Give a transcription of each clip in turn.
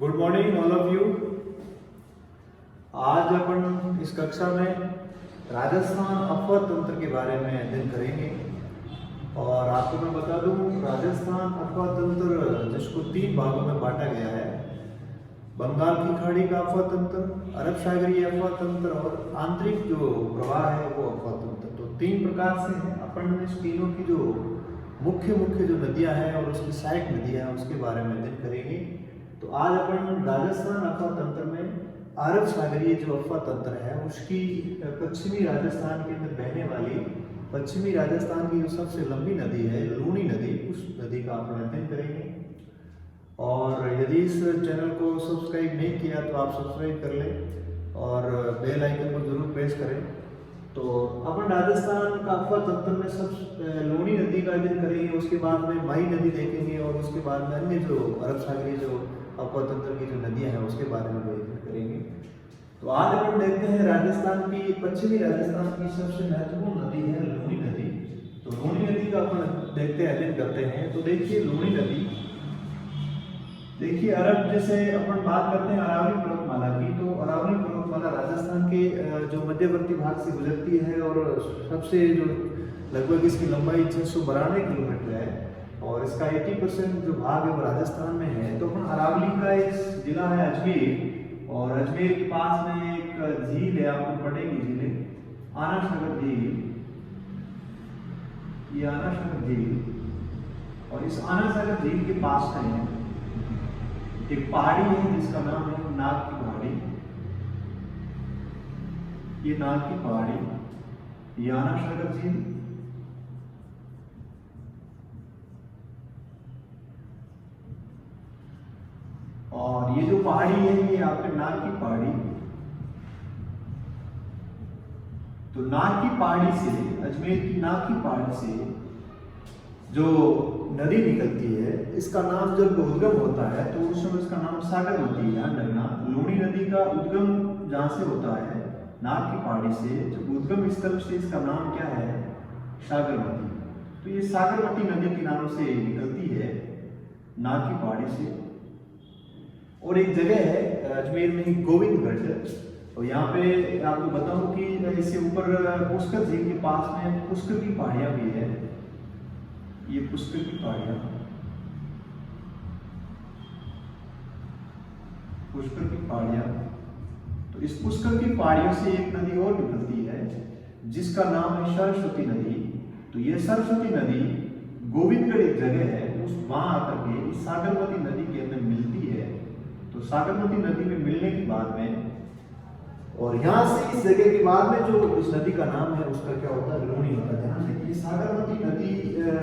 Good morning all of you. आज अपन इस कक्षा में राजस्थान अफवाह तंत्र के बारे में अध्ययन करेंगे। और आपको मैं बता दूं, राजस्थान अफवाह तंत्र जिसको 3 भागों में बांटा गया है, बंगाल की खाड़ी का अफवाह तंत्र, अरब सागरीय अफवाह तंत्र और आंतरिक जो प्रवाह है वो अफवाह तंत्र। तो 3 प्रकार से हैं। अपन इस तीनों की जो मुख्य जो नदियां हैं और उसकी सहायक नदियां हैं उसके बारे में अध्ययन करेंगे। तो आज अपन राजस्थान अफवाह तंत्र में अरब सागरीय जो अफवाह तंत्र है उसकी पश्चिमी राजस्थान के अंदर बहने वाली पश्चिमी राजस्थान की जो सबसे लंबी नदी है लूणी नदी, उस नदी का अपन अध्ययन करेंगे। और यदि इस चैनल को सब्सक्राइब नहीं किया तो आप सब्सक्राइब कर लें और बेल आइकन को जरूर प्रेस करें। तो अपन राजस्थान का अफवाह तंत्र में सब लूणी नदी का अध्ययन करेंगे, उसके बाद में माही नदी देखेंगे और उसके बाद में अन्य जो अरब सागरीय जो अफवाह तंत्र की जो नदियां हैं उसके बारे में अध्ययन करेंगे। तो आज अपन देखते हैं राजस्थान की पश्चिमी राजस्थान की सबसे महत्वपूर्ण नदी है लूणी नदी। तो लूणी नदी का अपन देखते हैं, अध्ययन करते हैं। तो देखिए लूणी नदी, देखिए अरब, जैसे अपन बात करते हैं अरावली पर्वतमाला की, तो अरावली पर्वतमाला राजस्थान के जो मध्यवर्ती भाग से गुजरती है और सबसे जो लगभग इसकी लंबाई 692 किलोमीटर है और इसका 80% जो भाग है वो राजस्थान में है। तो अपन अरावली का एक जिला है अजमेर, और अजमेर के पास में एक झील है, आपको पड़ेगी झील आना सागर झील, ये आना सागर झील। और इस आना सागर झील के पास में एक पहाड़ी है जिसका नाम है नाग की पहाड़ी। ये नाग की पहाड़ी, ये आना सागर झील, और ये जो पहाड़ी है ये आपके नाग की पहाड़ी। तो नाग की पहाड़ी से, अजमेर की नाग की पहाड़ी से जो नदी निकलती है, इसका नाम जब उद्गम होता है तो उस समय इसका नाम सागरमती है। ध्यान रखना, लूणी नदी का उद्गम जहां से होता है नाग की पहाड़ी से, जब उद्गम स्थल से इसका नाम क्या है, सागरमती। तो ये सागरमती नदी के नाम से निकलती है नाग की पहाड़ी से। और एक जगह है अजमेर में गोविंदगढ़, और यहाँ पे आपको बताऊं कि इससे ऊपर पुष्कर झील के पास में पुष्कर की पहाड़ियां भी है। ये पुष्कर की पहाड़ियां, पुष्कर की पहाड़ियां। तो इस पुष्कर की पहाड़ियों से एक नदी और निकलती है जिसका नाम है सरस्वती नदी। तो ये सरस्वती नदी गोविंदगढ़ एक जगह है, उस वहां आकर के इस सागरमती नदी के अंदर मिलती है। तो सागरमती नदी में मिलने के बाद में, और यहाँ से इस जगह के बाद में जो इस नदी का नाम है उसका क्या होता है, लूणी होता है। ध्यान देखिए, सागरमती नदी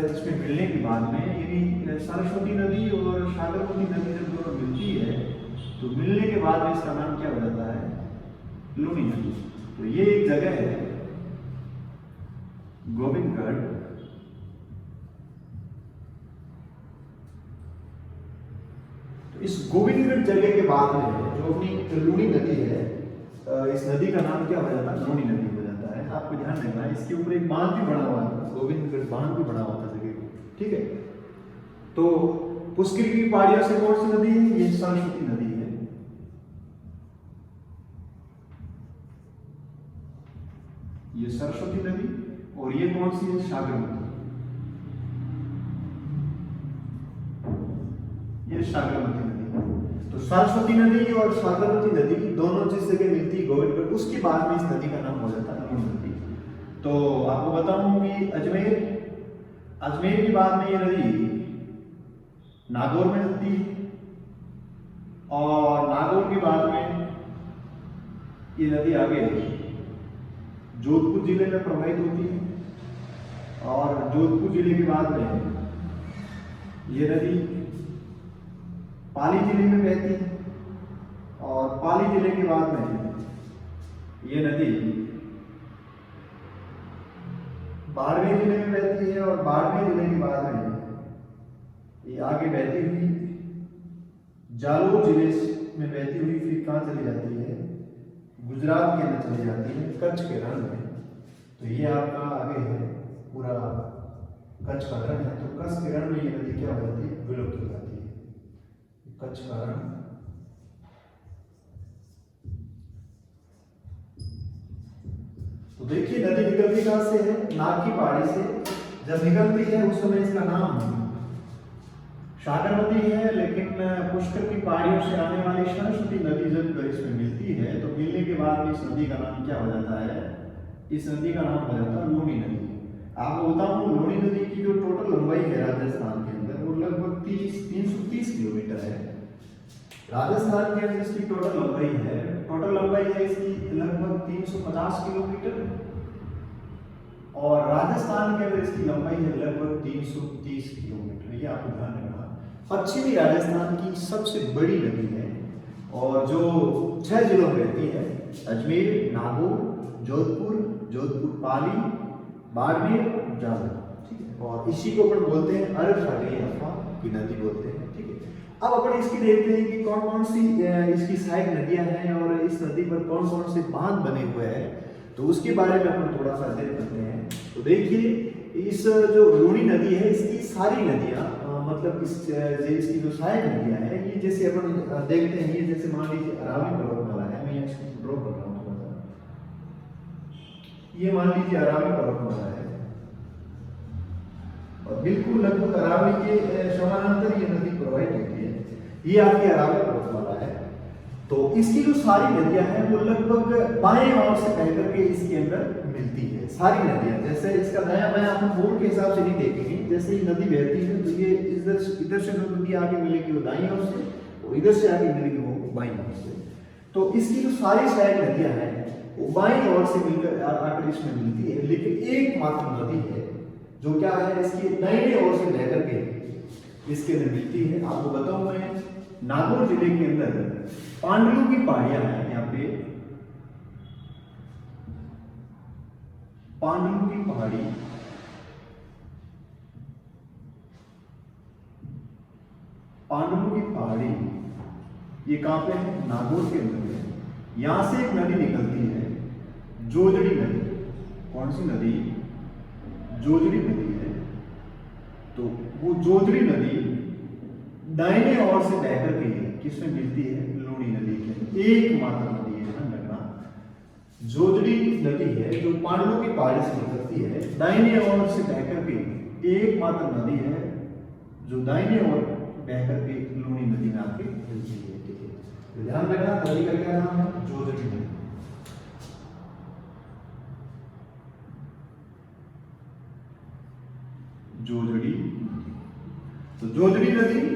इसमें मिलने के बाद में, यानी सरस्वती नदी और सागरमती नदी जब दोनों मिलती है तो मिलने के बाद में इसका नाम क्या हो जाता है, लूणी नदी। तो ये एक जगह है गोविंदगढ़। तो इस गोविंदगढ़ जगह के बाद में जो अपनी लूणी नदी है, इस नदी का नाम क्या हो जाता है, लूणी नदी हो जाता है। आपको ध्यान रखना है, इसके ऊपर एक बांध भी बना हुआ था, गोविंदगढ़ बांध भी बना हुआ था जगह को, ठीक है। तो पुष्कर की पहाड़ियों से कौन सी नदी है, ये सरस्वती नदी है। ये सरस्वती नदी, और ये कौन सी है, सागरमती। ये सागरमती नदी। तो सरस्वती नदी और सागरमती नदी दोनों जिस जगह मिलती है गोविंदगढ़, उसके बाद में इस नदी का नाम हो जाता है लूणी नदी। तो आपको बताऊं कि अजमेर के बाद में ये नदी नागौर में मिलती है, और नागौर के बाद में ये नदी आगे जोधपुर जिले में प्रवाहित होती है, और जोधपुर जिले के बाद में ये नदी पाली जिले में बहती है, और पाली जिले के बाद में ये नदी बाड़मेर जिले में बहती है, और बाड़मेर जिले के बाद में ये आगे बहती हुई जालोर जिले में बहती हुई फिर कहाँ चली जाती है, गुजरात के अंदर चली जाती है, कच्छ के रण में। तो ये आपका आगे है पूरा कच्छ का रण है। तो कच्छ के रण में ये नदी क्या हो जाती है, विलुप्त हो जाती है। कच्छ का रण तो देखिए नदी निकलती कहाँ से है, नाग की पहाड़ी से जब निकलती है उस समय इसका नाम सागरवती है, लेकिन पुष्कर की पहाड़ियों से आने वाली सरस्वती नदी जब इसमें मिलती है तो मिलने के बाद इस नदी का नाम क्या हो जाता है, इस नदी का नाम हो जाता है लूणी नदी। आपको बताऊं लूणी नदी की जो टोटल लंबाई है राजस्थान के अंदर वो लगभग 330 किलोमीटर है। राजस्थान के अंदर इसकी टोटल लंबाई है इसकी लगभग 350 किलोमीटर और राजस्थान के अंदर इसकी लंबाई है लगभग 330 किलोमीटर। ये आपको ध्यान रखना। पश्चिमी राजस्थान की सबसे बड़ी नदी है और जो 6 जिलों में रहती है, अजमेर, नागौर, जोधपुर पाली, बाड़मेर, जालौर, ठीक है। और इसी को अपन बोलते हैं अरब सागर अफा की नदी बोलते हैं, ठीक है। अब अपन इसकी देखते हैं कि कौन कौन सी इसकी सहायक नदियां हैं और इस नदी पर कौन कौन से बांध बने हुए हैं, तो उसके बारे में अपन थोड़ा सा अध्ययन करते हैं। तो देखिए इस जो लूणी नदी है इसकी सारी नदियां मतलब इसकी जो सहायक नदियां हैं ये जैसे अपन देखते हैं, ये जैसे मान लीजिए अरावली पर्वतमाला है, मैं इसको ड्रॉ कर रहा हूँ थोड़ा सा, ये मान लीजिए अरावली पर्वतमाला है और बिल्कुल लगभग अरावली के समानांतर ये नदी प्रवाहित होती है, ये आपकी अरावली पर्वतमाला है। तो इसकी जो सारी नदियां हैं वो लगभग बाएं ओर से बह करके इसके अंदर मिलती है सारी नदियां। जैसे इसका दायां बायां अपन बोर्ड के हिसाब से नहीं देखेंगे, जैसे ही नदी बहती है तो ये इधर से जो नदी आगे मिलेगी वो दाईं ओर से और इधर से आगे मिलेगी वो बाईं ओर से। तो इसकी जो सारी सहायक नदियां हैं वो बाईं ओर से मिलकर आकर इसमें मिलती है, लेकिन एकमात्र नदी है जो क्या है इसकी दाहिने ओर से बह करके इसके अंदर मिलती है। आपको बताऊं मैं नागौर जिले के अंदर पांडुलू की पहाड़ियां हैं, यहाँ पे पांडुलू की पहाड़ी, पांडुलू की पहाड़ी ये कहां पे है, नागौर के अंदर है। यहां से एक नदी निकलती है जोजड़ी नदी। कौन सी नदी, जोजड़ी नदी है। तो वो जोजड़ी नदी दाहिने ओर से बहकर के किसमें मिलती है, लूणी नदी के एकमात्र नदी है, ध्यान रखना। जोजड़ी नदी है जो पांडुलू की पहाड़ी से निकलती है, दाहिने ओर से बहकर के एकमात्र नदी है जो दाहिने ओर बहकर के लूणी नदी में आके मिलती है, ठीक है। तो ध्यान रखना नदी का क्या नाम है, जोजड़ी नदी। जोजड़ी, तो जोजड़ी नदी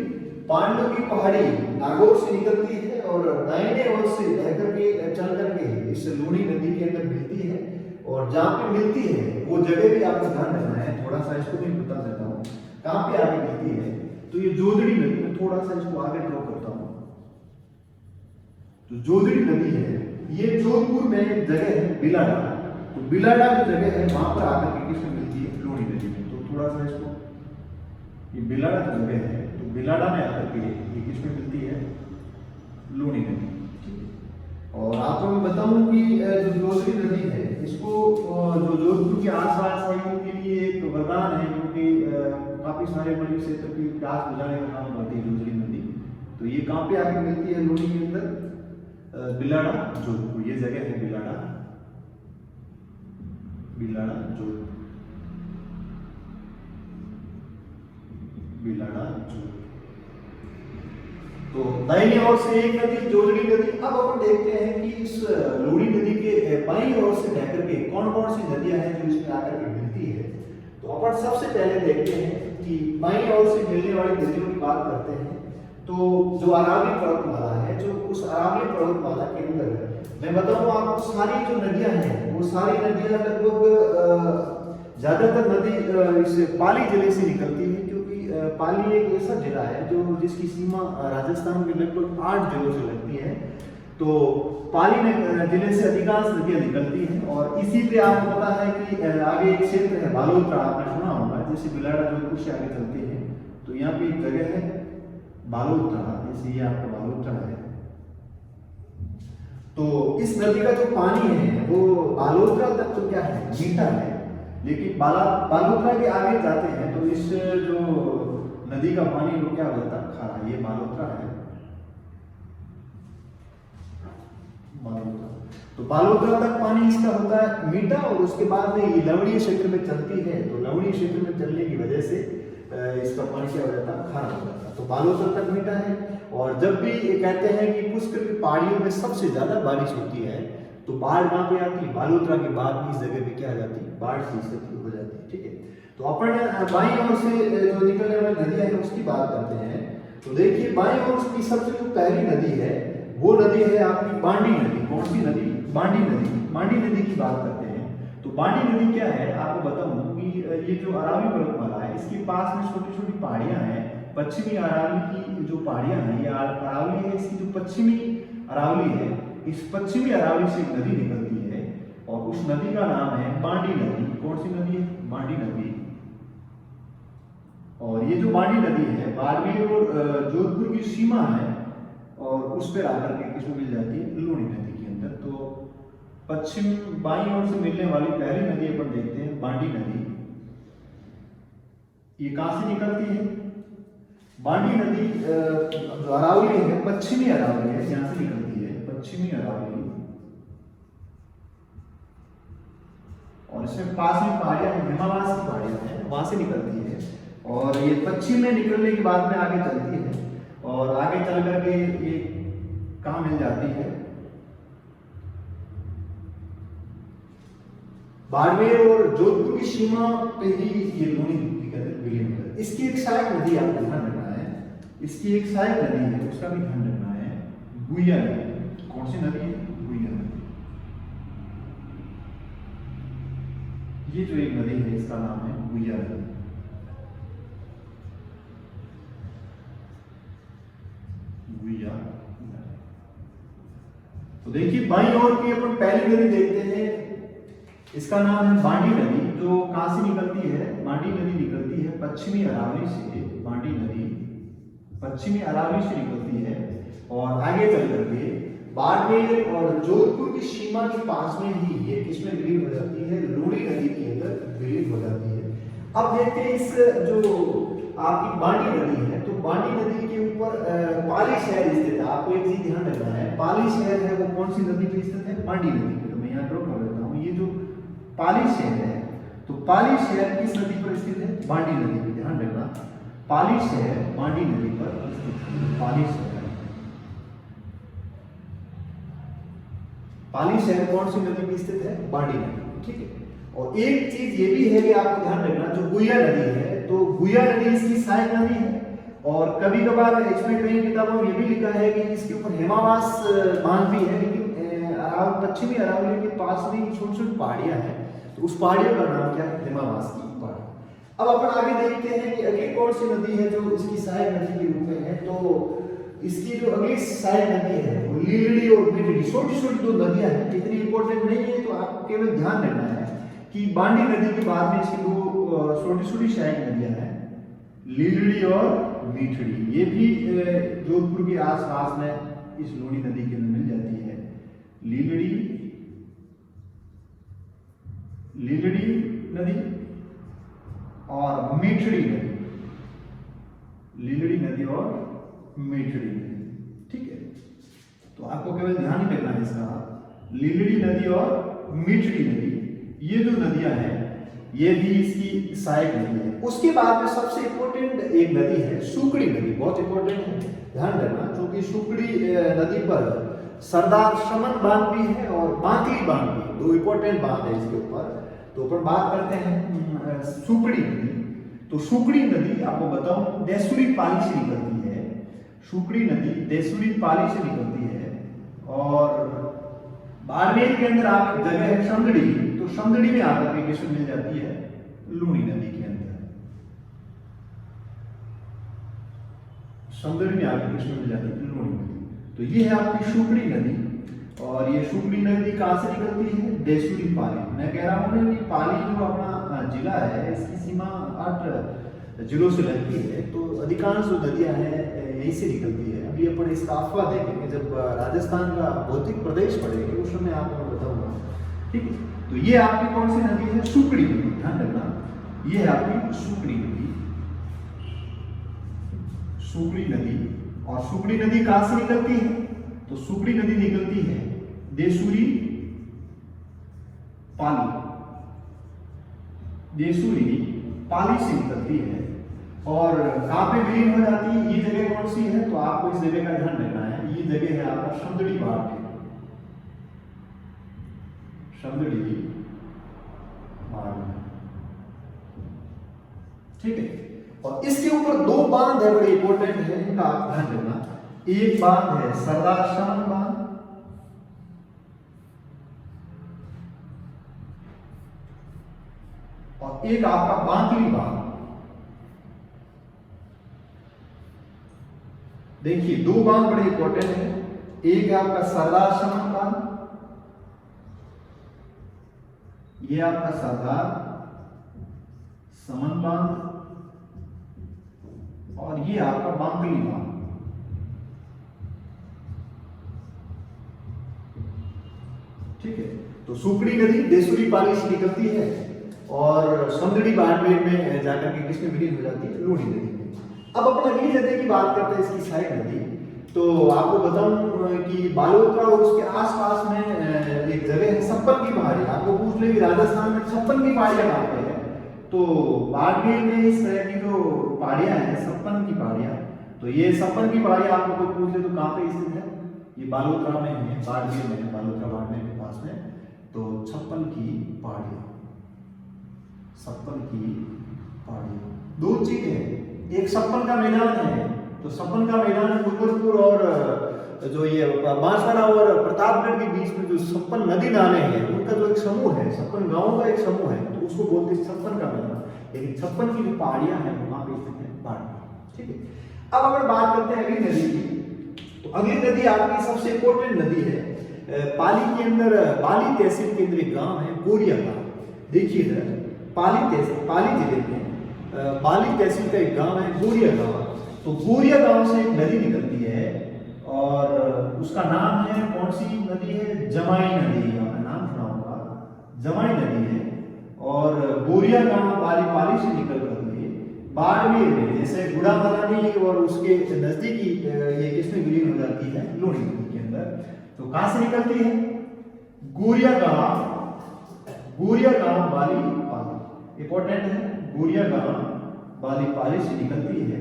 पांडुलू की पहाड़ी नागौर से निकलती है और दाहिने ओर से बहकर के चल करके इस लूणी नदी के अंदर मिलती है। और जहाँ पे मिलती है वो जगह भी आपको ध्यान रखना है, थोड़ा सा इसको भी बता देता हूँ कहाँ पे आगे मिलती है। तो ये जोजड़ी नदी, मैं थोड़ा सा इसको आगे ड्रॉ करता हूँ। तो जोजड़ी नदी है ये जोधपुर में एक जगह है बिलाड़ा, तो बिलाड़ा जो जगह है वहां पर आकर के किसमें मिलती है, लूणी नदी में। तो थोड़ा सा इसको, ये बिलाड़ा जो जगह है तो बिलाड़ा में आकर के ये किसमें मिलती है, लूणी नदी। और आपको मैं बताऊं कि जो जोजड़ी नदी है इसको जो जोधपुर के आसपास है उनके लिए एक वरदान है, क्योंकि काफी सारे बड़े क्षेत्र की प्यास बुझाने का काम करती है जोजड़ी नदी। तो ये कहाँ पे आके मिलती है, लूणी के अंदर, बिलाड़ा जोधपुर, ये जगह है बिलाड़ा, बिलाड़ा जोधपुर, बिलाड़ा जोधपुर। तो दाहिनी ओर से एक नदी जोजड़ी नदी। अब अपन देखते हैं कि इस लूणी नदी के बाईं ओर से बहकर के कौन कौन सी नदियां हैं जो इसमें आकर के मिलती है। तो अपन सबसे पहले देखते हैं कि बाईं ओर से मिलने वाली नदियों की बात करते हैं। तो जो अरावली पर्वतमाला है, जो उस अरावली पर्वतमाला के अंदर मैं बताऊं आपको सारी जो नदियां हैं वो सारी नदियां लगभग ज्यादातर नदी इस पाली जिले से निकलती है, क्योंकि पाली एक ऐसा जिला है जो जिसकी सीमा राजस्थान के लगभग 8 जिलों से लगती है। तो पाली में जिले से अधिकांश नदियां निकलती हैं और इसी पे आपको पता है कि आगे एक क्षेत्र है बालोतरा, आपने सुना होगा, जैसे बिलाड़ा जोधपुर से आगे चलते हैं तो यहाँ पे एक जगह है बालोतरा, जैसे ये आपका बालोतरा है। तो इस नदी का जो पानी है वो बालोतरा तक तो क्या है, मीठा है, लेकिन बालोतरा के आगे जाते हैं तो इस जो नदी का पानी वो क्या हो जाता है, खारा। ये बालोतरा है, बालोतरा। तो बालोतरा तक पानी इसका होता है मीठा, और उसके बाद में ये लवणीय क्षेत्र में चलती है, तो लवणीय क्षेत्र में चलने की वजह से इसका पानी क्या हो जाता है, खारा हो जाता है। तो बालोतरा तक मीठा है। और जब भी ये कहते हैं कि पुष्कर की पहाड़ियों में सबसे ज्यादा बारिश होती है तो बाढ़ वहां पे आती है, बालोतरा के बाद भी इस जगह पे क्या आ जाती है, बाढ़ की स्थिति हो जाती है। ठीक है, तो अपन बाईं ओर से जो निकलने वाली नदियां है उसकी बात करते हैं। तो देखिए बाईं ओर की सबसे जो पहली नदी है वो नदी है आपकी बांडी नदी। कौन सी नदी, बांडी नदी। बांडी नदी की बात करते हैं। तो बांडी नदी क्या है, आपको बताऊं कि ये जो अरावली पर्वतमाला है इसके पास में छोटी छोटी पहाड़ियां हैं। पश्चिमी अरावली की जो पहाड़ियां हैं, ये अरावली है, इसकी जो पश्चिमी अरावली है, इस पश्चिमी अरावली से एक नदी निकलती है और उस नदी का नाम है बांडी नदी। कौन सी नदी है, बांडी नदी। और ये जो बांडी नदी है बाड़मेर और जोधपुर की सीमा है, और उस पर आकर के किसमें मिल जाती है, लूणी नदी के अंदर। तो पश्चिम बाईं ओर से मिलने वाली पहली नदी अपन देखते हैं बांडी नदी। ये कहां से निकलती है, बांडी नदी जो अरावली है, पश्चिमी अरावली है, यहां से निकलती है पश्चिमी अरावली, और इसमें पास में पहाड़ियां, हिमावास की पहाड़ियां हैं, वहां से निकलती है। और ये पश्चिम में निकलने के बाद में आगे चलती है, और आगे चल करके ये कहां मिल जाती है, बाड़मेर और जोधपुर की सीमा पे ही ये लूणी नदी के अंदर विलीन है। इसकी एक सहायक नदी आपको ध्यान रखना है, इसकी एक सहायक नदी है, उसका भी ध्यान रखना है, गुइया नदी। कौन सी नदी है, गुइया नदी। ये जो एक नदी है इसका नाम है गुइया नदी। गुइया। तो देखिए बाईं ओर की अपन पहली नदी देखते हैं, इसका नाम है बांडी नदी, जो कहां से निकलती है, बांडी नदी निकलती है पश्चिमी अरावली से। बांडी नदी पश्चिमी अरावली से निकलती है और आगे चल करके बाड़मेर और जोधपुर की सीमा के पास में ही ये किसमें विलीन हो जाती है, लूणी नदी के अंदर विलीन हो जाती है। अब देखते हैं इस जो आपकी बांडी नदी है, तो बांडी नदी के ऊपर पाली शहर स्थित है। आपको एक चीज ध्यान रखना है, पाली शहर है वो कौन सी नदी पे स्थित है, बांडी नदी पे। तो मैं यहाँ ड्रॉ कर देता हूँ, ये जो पाली शहर है, तो पाली शहर किस नदी पर स्थित है, बांडी नदी पे। ध्यान रखना, पाली शहर बांडी नदी पर स्थित है। पाली शहर, पाली शहर कौन सी नदी पे स्थित है, बांडी नदी। ठीक है, और एक चीज ये भी है कि आपको ध्यान रखना, जो गुइया नदी है, तो गुइया नदी इसकी सहायक नदी है। और कभी कभार इसमें कई किताबों में ये भी लिखा है कि इसके ऊपर हिमावास बांध भी है, लेकिन पश्चिमी अरावली के पास में छोटी छोटी पहाड़ियां हैं, तो उस पहाड़ियों का नाम क्या है, हिमावास की पहाड़ी। अब अपन आगे देखते हैं कि अगली कौन सी नदी है जो इसकी सहायक नदी के रूप में है। तो इसकी जो अगली सहायक नदी है वो लीलड़ी और मिठड़ी, छोटी छोटी दो नदियां हैं, इतनी इंपॉर्टेंट नहीं है, तो आपको केवल ध्यान रखना है कि बांडी नदी के बाद में इसकी दो छोटी छोटी सहायक नदियां हैं, लीलड़ी और मिठड़ी। ये भी जोधपुर के आसपास में इस लूणी नदी के अंदर मिल जाती है। लीलड़ी नदी और मिठड़ी नदी, लीलड़ी नदी और मिठड़ी नदी। ठीक है, तो आपको केवल ध्यान ही रखना है इसका, लीलड़ी नदी और मिठड़ी नदी, ये जो नदियां हैं ये भी इसकी सहायक नदी है। उसके बाद में सबसे इंपॉर्टेंट एक नदी है सुकड़ी नदी, बहुत इंपॉर्टेंट है, ध्यान रखना, क्योंकि सुकड़ी नदी पर सरदार शमन बांध भी है और बांकली बांध भी, दो इंपॉर्टेंट बांध है इसके ऊपर। तो अपन बात करते हैं सुकड़ी नदी। तो सुकड़ी नदी आपको बताऊं देसुरी पाली से निकलती है। सुकड़ी नदी देसुरी पाली से निकलती है, और बाड़मेर के अंदर आप जगह है समदड़ी, तो समदड़ी में आकर के किसमें मिल जाती है, लूणी नदी के अंदर। समदड़ी में आकर किसमें मिल जाती है, लूणी नदी। तो ये है आपकी सुकड़ी नदी, और ये सुकड़ी नदी कहां से निकलती है, देसुरी पाली। मैं कह रहा हूं कि पाली जो अपना जिला है इसकी सीमा 8 जिलों से लगती है, तो अधिकांश जो नदियां हैं यहीं से निकलती है। अभी अपन इसका अफवाह देखेंगे, जब राजस्थान का भौतिक प्रदेश पड़ेगा उस समय आपको बताऊंगा। ठीक है, तो ये आपकी कौन सी नदी है, सुकड़ी नदी, ध्यान रखना, ये है आपकी सुकड़ी नदी। सुकड़ी नदी, और सुकड़ी नदी कहां से निकलती है, तो सुकड़ी नदी निकलती है देसुरी पाली, देसुरी पाली से निकलती है और कहाँ पे विलीन हो जाती है, ये जगह कौन सी है, तो आपको इस जगह का ध्यान रखना है। ये जगह है आपका समदड़ी बाढ़ में, समदड़ी बाढ़ में, ठीक है। और इसके ऊपर दो बांध है बड़े इंपॉर्टेंट है, इनका आप ध्यान रखना। एक बांध है सरदार समन बांध और एक आपका बांकली बांध। देखिए दो बांध बड़े इंपॉर्टेंट है, एक है आपका सरदार समन बांध, ये आपका सरदार समन बांध और ये आपका बांकली बांध। ठीक है, तो सुकड़ी नदी देसुरी पाली से निकलती है और समदड़ी बाड़मेर में जाकर के किसमें विलीन हो जाती है, लूणी नदी में। अब अपना नील नदी की बात करते हैं, इसकी सहायक नदी। तो आपको बताऊं कि बालोतरा और उसके आसपास में एक जगह है छप्पन की पहाड़ी। आपको पूछ ले कि राजस्थान में छप्पन की पहाड़ियां कहाँ पे है, तो बाड़मेर में इस तरह की जो पहाड़ियां हैं छप्पन की पहाड़ियां, तो ये छप्पन की पहाड़ियां आपको कोई पूछ ले तो कहाँ पे स्थित है, ये बालोतरा में है, बाड़मेर में है, बालोतरा बाड़मेर के पास में। तो छप्पन की पहाड़ियां, छप्पन की पहाड़ियां, दो चीजें हैं, एक छप्पन का मैदान है, तो छप्पन का मैदान डूंगरपुर और जो ये बांसवाड़ा और प्रतापगढ़ के बीच में जो छप्पन नदी नाले हैं उनका जो एक समूह है, छप्पन गांवों का एक समूह है, तो उसको बोलते हैं छप्पन का मैदान। लेकिन छप्पन की जो पहाड़ियां हैं वहां पे स्थित है बाड़मेर। ठीक है, अब अगर बात करते हैं अगली नदी की, तो अगली नदी आपकी सबसे इंपॉर्टेंट नदी है पाली के अंदर, पाली तहसील के अंदर एक गांव है गोरिया गांव। देखिए इधर पाली तहसील, पाली जिले में पाली तहसील का एक गांव है गोरिया गांव। तो गोरिया गांव से एक नदी निकलती है और उसका नाम है, कौन सी नदी है, जमाई नदी। आपने नाम सुना होगा, जमाई नदी है। और गोरिया गांव पाली से निकल करके बाड़मेर में, जैसे गुड़ामलानी और उसके नजदीकी ये किसमें विलीन हो जाती है, लूणी नदी के अंदर। तो कहां से निकलती है, गोरिया गांव बाली पाली, इंपॉर्टेंट है, गोरिया गांव बाली पाली से निकलती है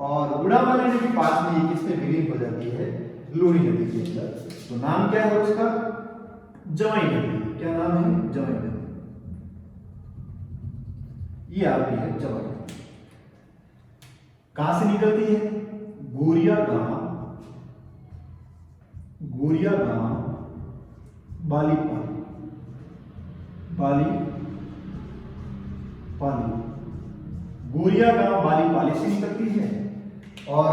और गुड़ामला नदी के पास में ये किसमें विलीन हो जाती है, लूणी नदी के अंदर। तो नाम क्या है उसका, जमाई नदी। क्या नाम है, जमाई नदी। ये आपकी है जमाई नदी। कहां से निकलती है, गोरिया गांव बाली पाली, गोरिया गांव बाली पाली से निकलती है और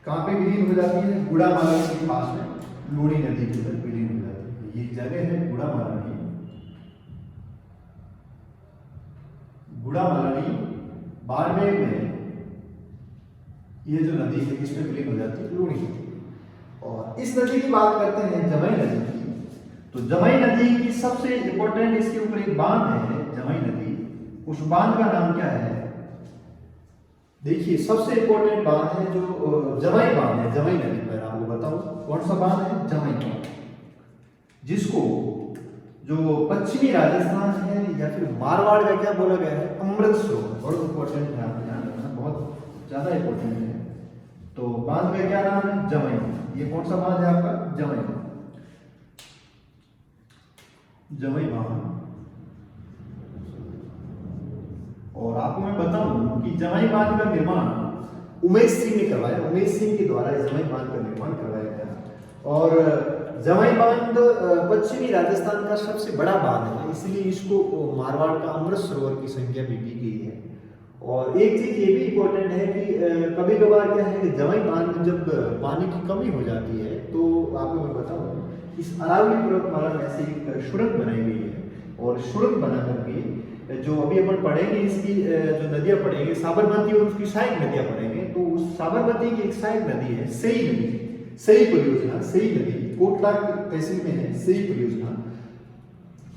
कहां पे विलीन हो जाती है, गुड़ामलानी के पास में लूणी नदी के अंदर विलीन हो जाती है। ये जगह है गुड़ामलानी बाड़मेर में, ये जो नदी है किसमें विलीन हो जाती है, लूणी नदी। और इस नदी की बात करते हैं जमाई नदी की, तो जमाई नदी की सबसे इंपॉर्टेंट, इसके ऊपर एक बांध है जमाई नदी। उस बांध का नाम क्या है, देखिए सबसे इंपॉर्टेंट बांध है जो जमाई बांध है, जमाई नदी पर। आपको बताऊं कौन सा बांध है, जमाई बांध, जिसको जो पश्चिमी राजस्थान है या फिर मारवाड़ का क्या बोला गया है, अमृत सरोवर। बहुत इंपॉर्टेंट है, आपको ध्यान रखना, बहुत ज्यादा इंपॉर्टेंट है। तो बांध का क्या नाम है, जमाई बांध। ये कौन सा बांध है आपका, जमाई बांध, जमाई बांध। और आपको मैं बताऊं कि जमाई बांध का निर्माण उमेश सिंह ने करवाया, उमेश सिंह के द्वारा जमाई बांध का निर्माण करवाया गया। और जमाई बांध पश्चिमी राजस्थान का सबसे बड़ा बांध है, इसलिए इसको मारवाड़ का अमृत सरोवर की संज्ञा भी दी गई है। और एक चीज ये भी इंपॉर्टेंट है कि कभी कभार क्या है कि जमाई बांध में जब पानी की कमी हो जाती है, तो आपको मैं बताऊं इस अरावली पर्वतमाला में से एक सुरंग बनाई गई है। और सुरंग बना करके जो अभी अपन पढ़ेंगे, इसकी जो नदियां पढ़ेंगे, साबरमती और उसकी सहायक नदियां पढ़ेंगे, तो उस साबरमती की एक सहायक नदी है सई नदी, सई परियोजना, सई नदी कोटला तहसील में है सई परियोजना।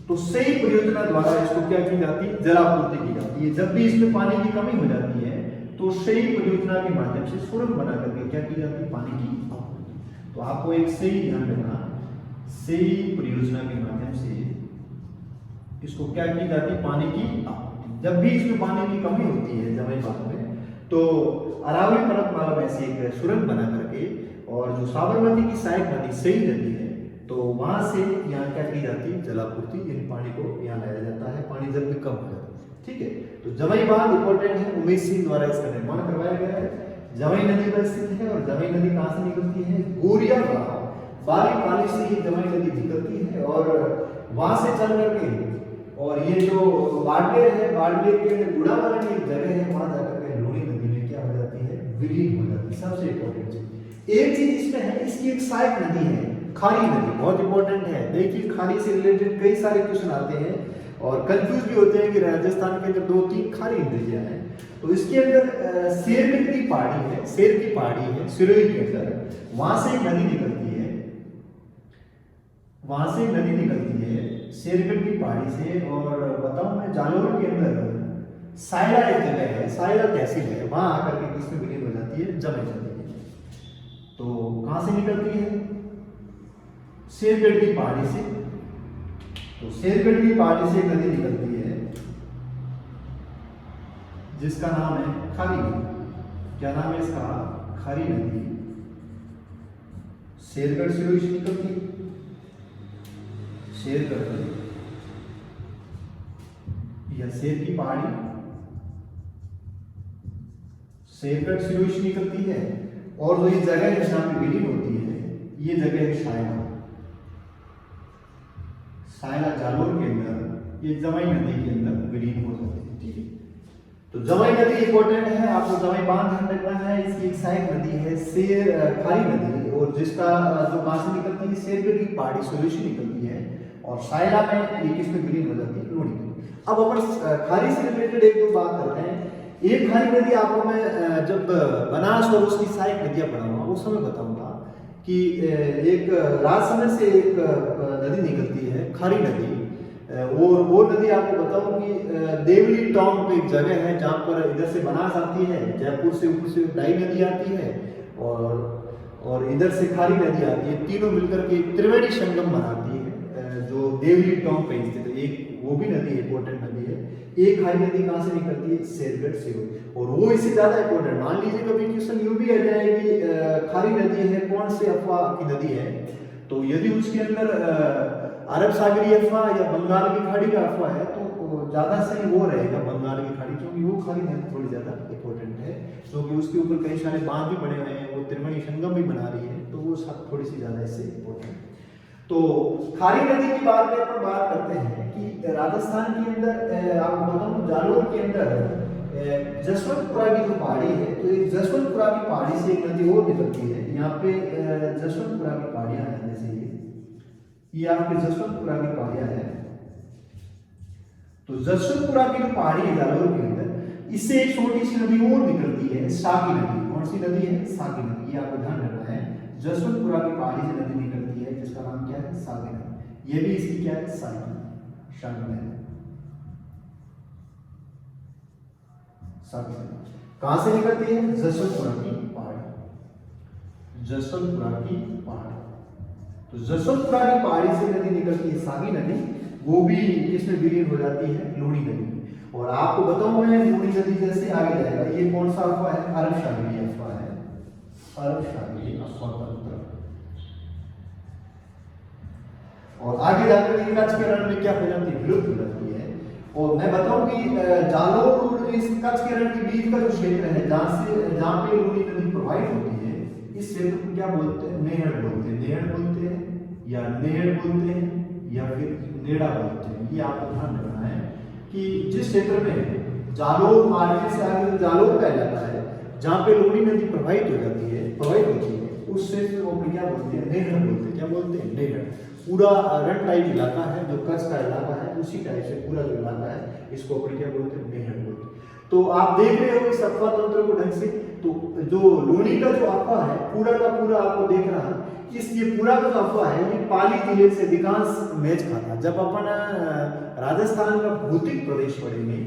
तो सई परियोजना द्वारा इसको क्या की जाती है, जलापूर्ति की जाती है। जब भी इसमें पानी की कमी हो जाती है तो सई परियोजना के माध्यम से सुरंग बना करके क्या की जाती है, पानी की आपूर्ति। तो आपको एक सही ध्यान रखना, सेई परियोजना के माध्यम से इसको क्या की जाती है, पानी की आपूर्ति। जब भी इसमें पानी की कमी होती है जमई बांध में, तो अरावली पर्वतमाला में से एक सुरंग बना करके, और जो साबरमती की सहायक नदी सेई नदी है, तो वहां से यहाँ क्या की जाती है, जलापूर्ति, यानी पानी को यहाँ लाया जाता है, पानी जब भी कम हो जाता है। ठीक है, तो जमई बांध इंपॉर्टेंट है, उमेश सिंह द्वारा इसका निर्माण करवाया गया है। जमई नदी पर स्थित है, और जमई नदी कहाँ से निकलती है, गोरिया बारी पानी से ही जमई नदी निकलती है, और वहां से चल करके, और ये जो बाड़मेर है, बाड़मेर के गुड़ावरण की एक जगह है, वहां जाकर के लूणी नदी में क्या हो जाती है, विलीन हो जाती है। सबसे इंपॉर्टेंट चीज एक चीज इसमें है, इसकी एक सहायक नदी है, खारी नदी, बहुत इंपॉर्टेंट है। देखिए, खारी से रिलेटेड कई सारे क्वेश्चन आते हैं और कंफ्यूज भी होते हैं कि राजस्थान के अंदर 2-3 खारी नदियां हैं। तो इसके अंदर शेरगढ़ की पहाड़ी है, शेर की पहाड़ी है सिरोही के अंदर, वहां से एक नदी निकलती है, वहां से एक नदी निकलती है शेरगढ़ की पहाड़ी से। और बताऊं मैं, जालोर के अंदर सायला एक जगह है, सायला तहसील है, वहां आकर के किसमें विलीन हो जाती है, जमई नदी में। तो कहां से निकलती है, शेरगढ़ की पहाड़ी से। तो शेरगढ़ की पहाड़ी से एक नदी निकलती है जिसका नाम है खारी नदी। क्या नाम है इसका, खारी नदी। शेरगढ़ सिरोही से निकलती है, शेरगढ़ या शेर की पहाड़ी, शेरगढ़ सिरोही से निकलती है। और जो ये जगह है जहां पे विलीन होती है, ये जगह है सायला, सायला जालोर के अंदर, ये जमई नदी के अंदर विलीन हो जाती है। ठीक है, तो जमई नदी इंपॉर्टेंट है, आपको जमई बांध ध्यान रखना है। इसकी एक सहायक नदी है खारी नदी, और जिसका जो कहां से निकलती है, शेरगढ़ की पहाड़ी सिरोही से निकलती है, और सायला में ये किसमें विलीन हो जाती है, लूणी नदी। अब अपन खारी से रिलेटेड एक दो बात करते हैं। एक खारी नदी आपको मैं जब बनास और उसकी सहायक नदियां पढ़ाऊंगा उस समय बताऊंगा कि एक राजसमंद से एक नदी निकलती है, खारी नदी। और वो नदी आपको बताऊं कि देवली टाउन पे एक जगह है जहाँ पर इधर से बनास आती है, जयपुर से ऊपर से डाई नदी आती है, और इधर से खारी नदी आती है, तीनों मिलकर के त्रिवेणी संगम बनाती है, जो देवली टाउन पे स्थित है। एक वो भी नदी इंपॉर्टेंट नदी है। एक खारी नदी कहाँ से निकलती है, शेरगढ़ से। और वो इससे ज्यादा इंपॉर्टेंट, मान लीजिए कभी क्वेश्चन यूं भी आ जाए कि खारी नदी है कौन से अफवाह की नदी है, तो यदि उसके अंदर अरब सागरी अफवाह या बंगाल की खाड़ी का अफवाह है, तो ज्यादा सही वो रहेगा बंगाल की खाड़ी, क्योंकि वो खारी नदी थोड़ी ज्यादा इंपॉर्टेंट है, क्योंकि उसके ऊपर कई सारे बांध भी बने हुए हैं, वो त्रिवेणी संगम भी बना रही है, तो वो सब थोड़ी सी ज्यादा इससे इंपॉर्टेंट। तो खारी नदी की बात में अपन बात करते हैं कि राजस्थान के अंदर आपको बताऊं, जालोर के अंदर जसवंतपुरा की जो पहाड़ी है, तो एक जसवंतपुरा की पहाड़ी से एक नदी और निकलती है। यहाँ पे जसवंतपुरा की पहाड़ियां हैं, जैसे ये आपके जसवंतपुरा की पहाड़ियां हैं। तो जसवंतपुरा की जो पहाड़ी है जालोर के अंदर, इससे एक छोटी सी नदी और निकलती है, साकी नदी। कौन सी नदी है, साकी नदी। ये आपको ध्यान रखना है, जसवंतपुरा की पहाड़ी से नदी निकलती है जिसका नाम क्या है, साकी नदी। ये भी इसकी क्या है, साकी नदी। कहां से निकलती है, जसवंतपुरा की पहाड़ी, जसवंतपुरा की पहाड़ी। तो जसवंतपुरा की पहाड़ी से नदी निकलती है सागी नदी, वो भी किसमें विलीन हो जाती है, लूणी नदी। और आपको बताऊं मैं, लूणी नदी जैसे आगे जाएगा, ये कौन सा अफवाह है, अरब सागरी अफवाह है, अरब सागरी अफवाह तंत्र। और आगे जाकर कच्छ के रण में क्या हो जाती है, विलुप्त हो जाती है। और मैं बताऊं कि जालोर और इस कच्छ के रण के बीच का जो क्षेत्र है, जहां पे लूणी नदी प्रवाहित होती है, इस क्षेत्र को क्या बोलते हैं, नेहड़ बोलते हैं। नेहड़ बोलते हैं या नेहड़ बोलते हैं या फिर नेड़ा बोलते हैं। ये आपको ध्यान रखना है कि जिस क्षेत्र में जालोर मार्केट से आगे जालोर का इलाका है, जहाँ पे लूणी नदी प्रवाहित हो जाती है, प्रवाहित होती है, उस क्षेत्र को क्या बोलते हैं, नेहड़ बोलते हैं। क्या बोलते हैं, नेहड़। पूरा रण टाइप इलाका है, जो कच्छ का इलाका है, उसी टाइप से पूरा जो इलाका है, इसको अपने क्या बोलते हैं, नेहड़ बोलते हैं। तो आप देख रहे हो इस अफवाह तंत्र को ढंग से। तो जो लूणी का जो अफवाह है, पूरा का पूरा आपको देख रहा है, ये पूरा का जो अफवाह है, ये पाली जिले से अधिकांश मैच खाता। जब अपन राजस्थान का भौतिक प्रदेश पढ़ेंगे,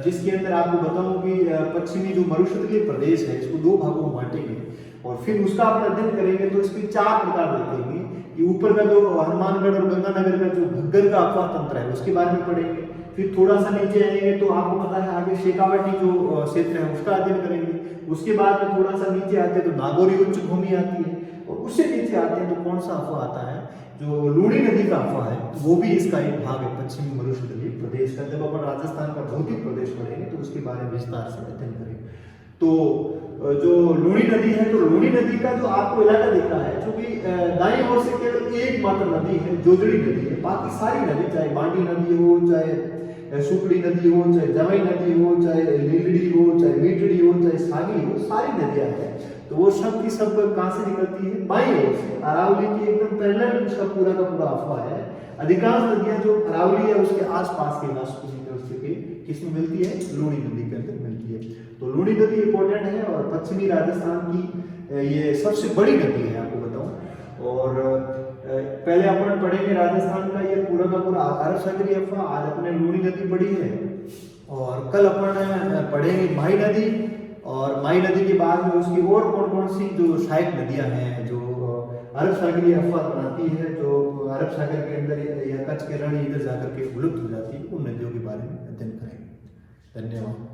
जिसके अंदर आपको बताऊं कि पश्चिमी जो मरुस्थलीय प्रदेश है, इसको 2 भागों में बांटेंगे और फिर उसका अपन अध्ययन करेंगे, तो इसके 4 प्रकार देखेंगे कि ऊपर का जो हनुमानगढ़ और गंगानगर का जो घग्गर का अफवाह तंत्र है उसके बारे में पढ़ेंगे। फिर थोड़ा सा नीचे आएंगे तो आपको पता है आगे शेखावटी जो क्षेत्र है उसका अध्ययन करेंगे। उसके बाद में थोड़ा सा नीचे आते हैं तो नागौरी उच्च भूमि आती है, और उससे नीचे आते हैं तो कौन सा अफवाह आता है, जो लूणी नदी का अफवाह है, वो भी इसका एक भाग है पश्चिमी मरुस्थलीय प्रदेश का। जब अपन राजस्थान का भौतिक प्रदेश पढ़ेंगे तो उसके बारे में विस्तार से अध्ययन करेंगे। तो जो लूणी नदी है, तो लूणी नदी का जो आपको इलाका दिख रहा है, क्योंकि दाईं ओर से केवल एकमात्र नदी है जोजड़ी नदी है, बाकी सारी नदी चाहे बांडी नदी हो, चाहे सुकड़ी नदी हो, चाहे जवाई नदी हो, चाहे लीलड़ी हो, चाहे मीटड़ी हो, चाहे सागी हो, सारी नदियां हैं। तो वो सब की सब कहाँ से निकलती है, बाईं ओर से। अरावली की एकदम पैरेलल उसका पूरा का पूरा अफवाह है। अधिकांश नदियां जो अरावली है उसके आसपास के इलाकों में किसमें मिलती है, लूणी नदी के अंदर मिलती है। तो लूणी नदी इंपॉर्टेंट है और पश्चिमी राजस्थान की ये सबसे बड़ी नदी है आपको बताऊं। और पहले अपन पढ़ेंगे राजस्थान का ये पूरा का पूरा अरब सागरीय अफवाह। आज अपने लूणी नदी पढ़ी है और कल अपन पढ़ेंगे माही नदी, और माही नदी के बाद में उसकी और कौन कौन सी जो सहायक नदियां हैं जो अरब सागरीय अफवाह बनाती है, जो अरब सागर के अंदर या कच्छ के रण इधर जाकर के विलुप्त हो जाती है, उन नदियों के बारे में अध्ययन करेंगे। धन्यवाद।